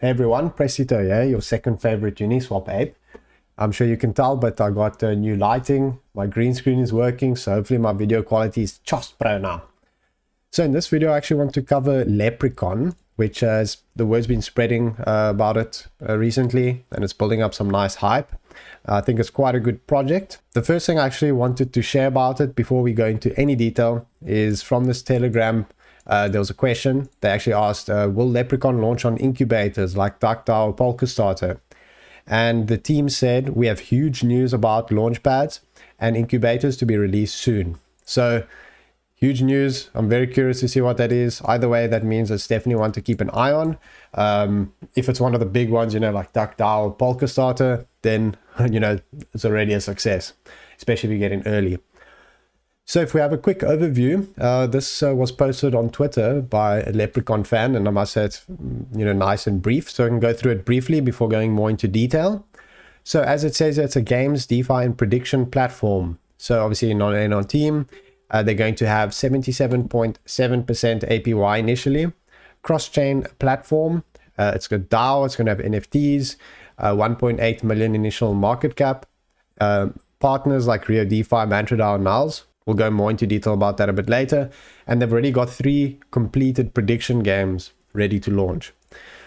Hey everyone, Presito here, your second favorite Uniswap ape. I'm sure you can tell, but I got new lighting. My green screen is working, so hopefully my video quality is just pro now. So in this video, I actually want to cover Lepricon, which has the word's been spreading about it recently, and it's building up some nice hype. I think it's quite a good project. The first thing I actually wanted to share about it before we go into any detail is from this Telegram. There was a question. They actually asked, will Lepricon launch on incubators like DuckDAO or Polkastarter? And the team said, we have huge news about launchpads and incubators to be released soon. So huge news. I'm very curious to see what that is. Either way, that means it's definitely one to keep an eye on. If it's one of the big ones, like DuckDAO or Polkastarter, then, it's already a success, especially if you get in early. So if we have a quick overview, this was posted on Twitter by a Lepricon fan, and I must say it's, nice and brief. So I can go through it briefly before going more into detail. So as it says, it's a games, DeFi, and prediction platform. So obviously on team, they're going to have 77.7% APY initially. Cross-chain platform. It's got DAO, it's going to have NFTs, 1.8 million initial market cap. Partners like Rio DeFi, MantraDAO, and Nals. We'll go more into detail about that a bit later. And they've already got 3 completed prediction games ready to launch.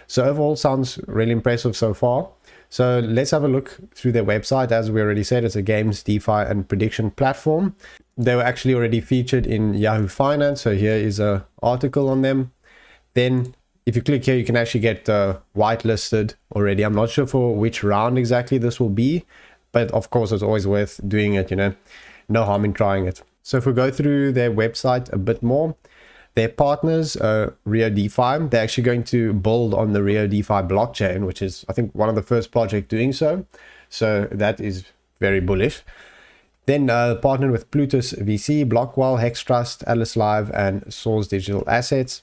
So overall, sounds really impressive so far. So let's have a look through their website. As we already said, it's a games, DeFi, and prediction platform. They were actually already featured in Yahoo Finance. So here is an article on them. Then if you click here, you can actually get whitelisted already. I'm not sure for which round exactly this will be, but of course, it's always worth doing it, No harm in trying it. So if we go through their website a bit more, their partners, Rio DeFi, they're actually going to build on the Rio DeFi blockchain, which is, I think, one of the first projects doing so. So that is very bullish. Then partnered with Plutus VC, Blockwell, Hex Trust, Atlas Live, and Source Digital Assets.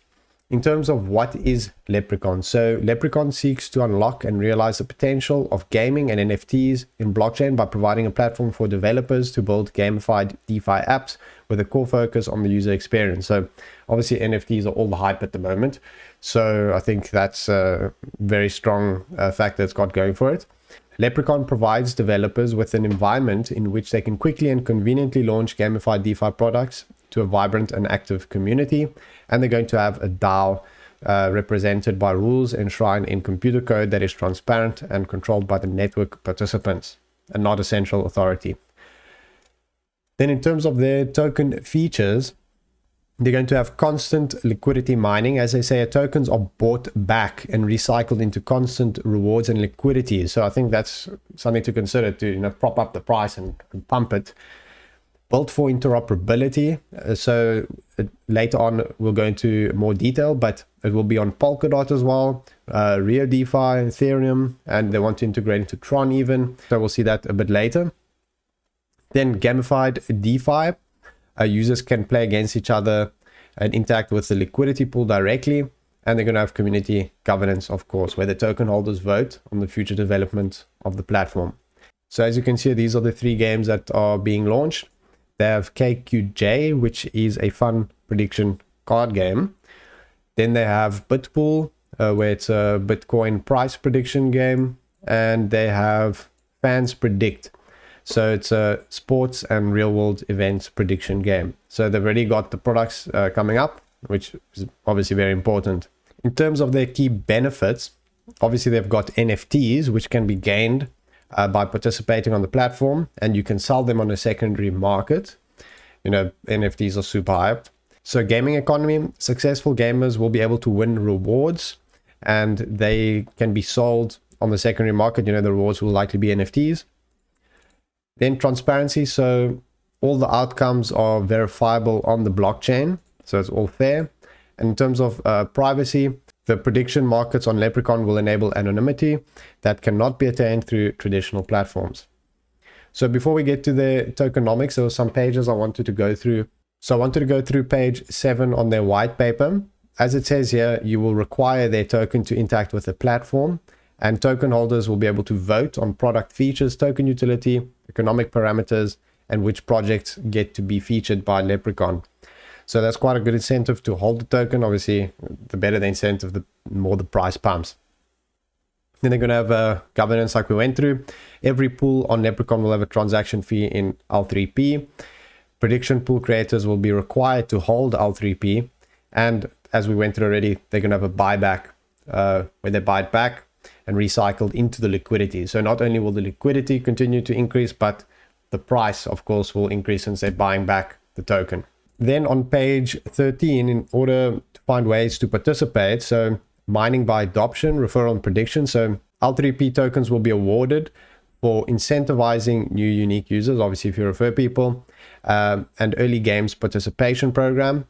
In terms of what is Lepricon, so Lepricon seeks to unlock and realize the potential of gaming and NFTs in blockchain by providing a platform for developers to build gamified DeFi apps with a core focus on the user experience. So obviously NFTs are all the hype at the moment. So I think that's a very strong fact that it's got going for it. Lepricon provides developers with an environment in which they can quickly and conveniently launch gamified DeFi products to a vibrant and active community. And they're going to have a DAO represented by rules enshrined in computer code that is transparent and controlled by the network participants and not a central authority. Then in terms of their token features, they're going to have constant liquidity mining. As they say, tokens are bought back and recycled into constant rewards and liquidity. So I think that's something to consider to prop up the price and pump it. Built for interoperability. So later on, we'll go into more detail, but it will be on Polkadot as well, Rio DeFi, Ethereum, and they want to integrate into Tron even. So we'll see that a bit later. Then gamified DeFi. Users can play against each other and interact with the liquidity pool directly. And they're going to have community governance, of course, where the token holders vote on the future development of the platform. So as you can see, these are the 3 games that are being launched. They have KQJ, which is a fun prediction card game. Then they have Bitpool, where it's a Bitcoin price prediction game. And they have Fans Predict. So it's a sports and real world events prediction game. So they've already got the products coming up, which is obviously very important. In terms of their key benefits, obviously they've got NFTs, which can be gained by participating on the platform, and you can sell them on a secondary market. NFTs are super hyped. So gaming economy, successful gamers will be able to win rewards, and they can be sold on the secondary market. The rewards will likely be NFTs. Then transparency, so all the outcomes are verifiable on the blockchain, so it's all fair. And in terms of privacy, the prediction markets on Lepricon will enable anonymity that cannot be attained through traditional platforms. So before we get to the tokenomics, there were some pages I wanted to go through. So I wanted to go through page 7 on their white paper. As it says here, you will require their token to interact with the platform, and token holders will be able to vote on product features, token utility, economic parameters, and which projects get to be featured by Lepricon. So that's quite a good incentive to hold the token. Obviously, the better the incentive, the more the price pumps. Then they're going to have a governance like we went through. Every pool on Lepricon will have a transaction fee in L3P. Prediction pool creators will be required to hold L3P. And as we went through already, they're going to have a buyback where they buy it back and recycled into the liquidity. So not only will the liquidity continue to increase, but the price, of course, will increase since they're buying back the token. Then on page 13, in order to find ways to participate, so mining by adoption, referral, and prediction. So L3P tokens will be awarded for incentivizing new unique users, obviously if you refer people, and early games participation program.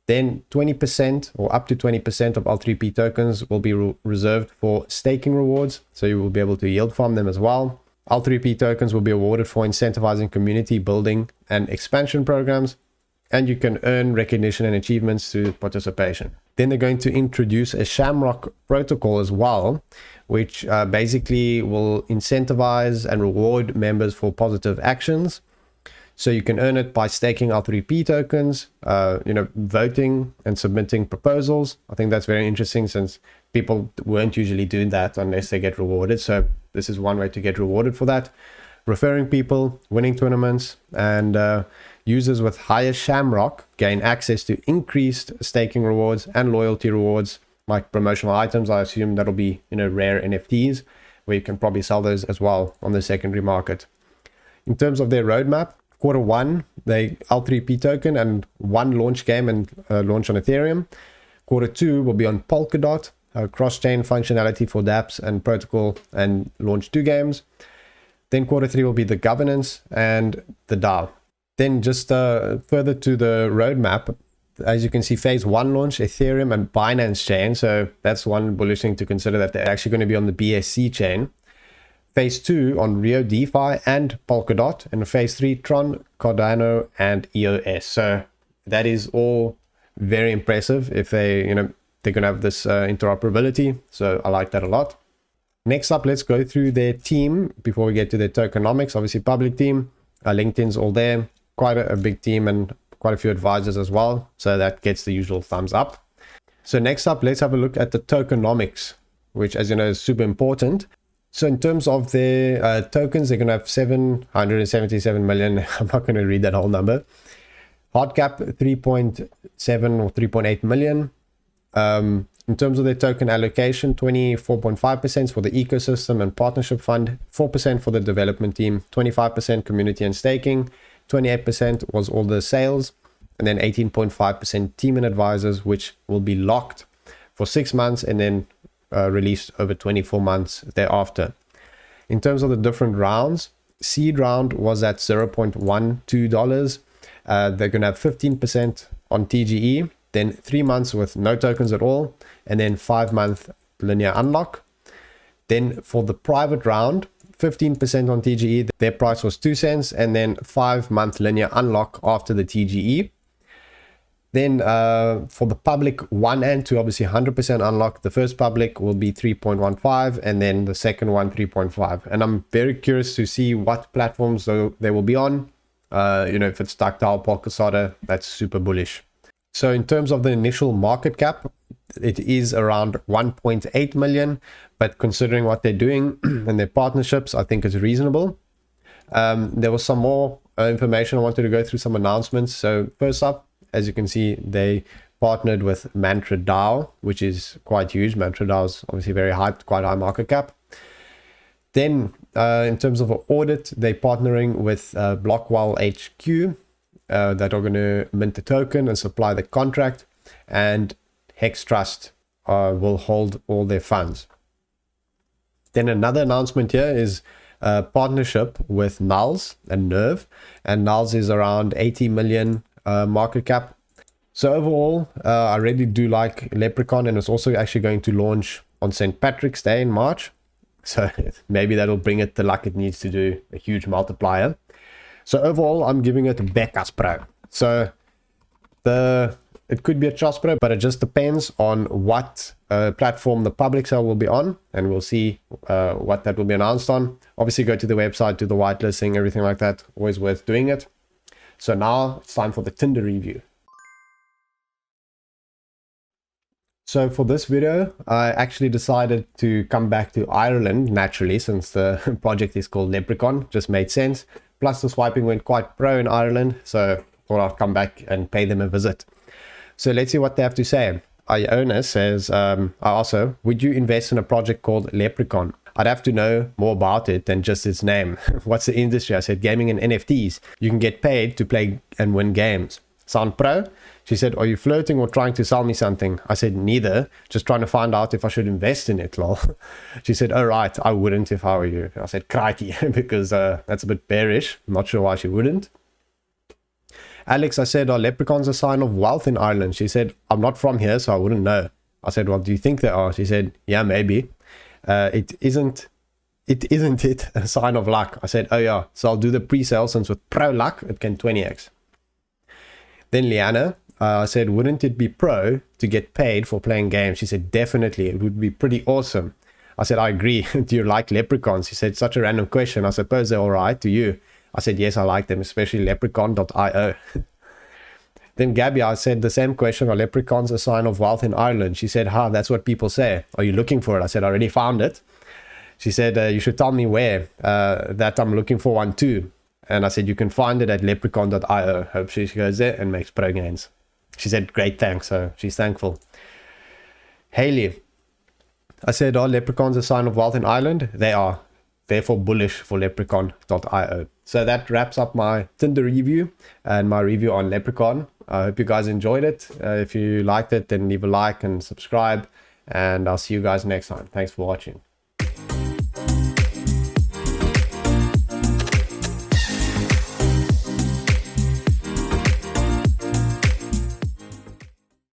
Then 20% or up to 20% of L3P tokens will be reserved for staking rewards. So you will be able to yield farm them as well. L3P tokens will be awarded for incentivizing community building and expansion programs. And you can earn recognition and achievements through participation. Then they're going to introduce a Shamrock protocol as well, which basically will incentivize and reward members for positive actions. So you can earn it by staking L3P tokens, voting and submitting proposals. I think that's very interesting since people weren't usually doing that unless they get rewarded. So this is one way to get rewarded for that. Referring people, winning tournaments, and users with higher Shamrock gain access to increased staking rewards and loyalty rewards, like promotional items. I assume that'll be rare NFTs, where you can probably sell those as well on the secondary market. In terms of their roadmap, Q1, they L3P token and one launch game and launch on Ethereum. Q2 will be on Polkadot, cross-chain functionality for dApps and protocol, and launch 2 games. Then Q3 will be the governance and the DAO. Then just further to the roadmap, as you can see, phase 1 launch Ethereum and Binance chain. So that's one bullish thing to consider, that they're actually going to be on the BSC chain. Phase 2 on Rio DeFi and Polkadot. And phase 3 Tron, Cardano, and EOS. So that is all very impressive if they're going to have this interoperability. So I like that a lot. Next up, let's go through their team before we get to their tokenomics. Obviously, public team, LinkedIn's all there. Quite a big team and quite a few advisors as well. So that gets the usual thumbs up. So next up, let's have a look at the tokenomics, which, as you know, is super important. So in terms of their tokens, they're going to have 777 million. I'm not going to read that whole number. Hard cap 3.7 or 3.8 million. In terms of their token allocation, 24.5% for the ecosystem and partnership fund, 4% for the development team, 25% community and staking, 28% was all the sales, and then 18.5% team and advisors, which will be locked for 6 months and then released over 24 months thereafter. In terms of the different rounds, seed round was at $0.12. They're going to have 15% on TGE, then 3 months with no tokens at all, and then 5-month linear unlock. Then for the private round, 15% on TGE, their price was 2 cents, and then 5-month linear unlock after the TGE. Then for the public 1 and 2, obviously 100% unlock. The first public will be 3.15, and then the second one 3.5. And I'm very curious to see what platforms they will be on. If it's Tactile, Polkasada, that's super bullish. So in terms of the initial market cap, it is around 1.8 million, but considering what they're doing and their partnerships, I think it's reasonable. There was some more information. I wanted to go through some announcements. So first up, as you can see, they partnered with Mantra DAO, which is quite huge. Mantra DAO is obviously very hyped, quite high market cap. Then in terms of an audit, they're partnering with Blockwell HQ that are going to mint the token and supply the contract, and Hex Trust will hold all their funds. Then another announcement here is a partnership with Nulls and Nerve, and Nulls is around 80 million market cap. So overall, I really do like Lepricon, and it's also actually going to launch on St. Patrick's Day in March. So maybe that'll bring it the luck it needs to do a huge multiplier. So overall, I'm giving it Becca's Pro. So it could be a Trust Pro, but it just depends on what platform the public sale will be on, and we'll see what that will be announced on. Obviously, go to the website, do the whitelisting, everything like that. Always worth doing it. So now it's time for the Tinder review. So for this video, I actually decided to come back to Ireland naturally, since the project is called Lepricon. Just made sense. Plus the swiping went quite pro in Ireland, so thought I'd come back and pay them a visit. So let's see what they have to say. Iona says, also, would you invest in a project called Lepricon? I'd have to know more about it than just its name. What's the industry? I said, gaming and NFTs. You can get paid to play and win games. Sound pro? She said, are you flirting or trying to sell me something? I said, neither. Just trying to find out if I should invest in it, lol. She said, oh, right, I wouldn't if I were you. I said, crikey, because that's a bit bearish. I'm not sure why she wouldn't. Alex, I said, are leprechauns a sign of wealth in Ireland? She said, I'm not from here, so I wouldn't know. I said, well, do you think they are? She said, yeah, maybe. Isn't it a sign of luck? I said, oh yeah, so I'll do the pre-sale, since with pro luck, it can 20x. Then Liana, I said, wouldn't it be pro to get paid for playing games? She said, definitely, it would be pretty awesome. I said, I agree. Do you like leprechauns? She said, such a random question. I suppose they're all right to you. I said, yes, I like them, especially lepricon.io. Then Gabby, I said the same question, are leprechauns a sign of wealth in Ireland? She said, that's what people say. Are you looking for it? I said, I already found it. She said, you should tell me where, that I'm looking for one too. And I said, you can find it at lepricon.io. Hope she goes there and makes pro gains. She said, great, thanks. So she's thankful. Haley, I said, are leprechauns a sign of wealth in Ireland? They are. Therefore bullish for lepricon.io. So that wraps up my Tinder review and my review on Lepricon. I hope you guys enjoyed it. If you liked it, then leave a like and subscribe. And I'll see you guys next time. Thanks for watching.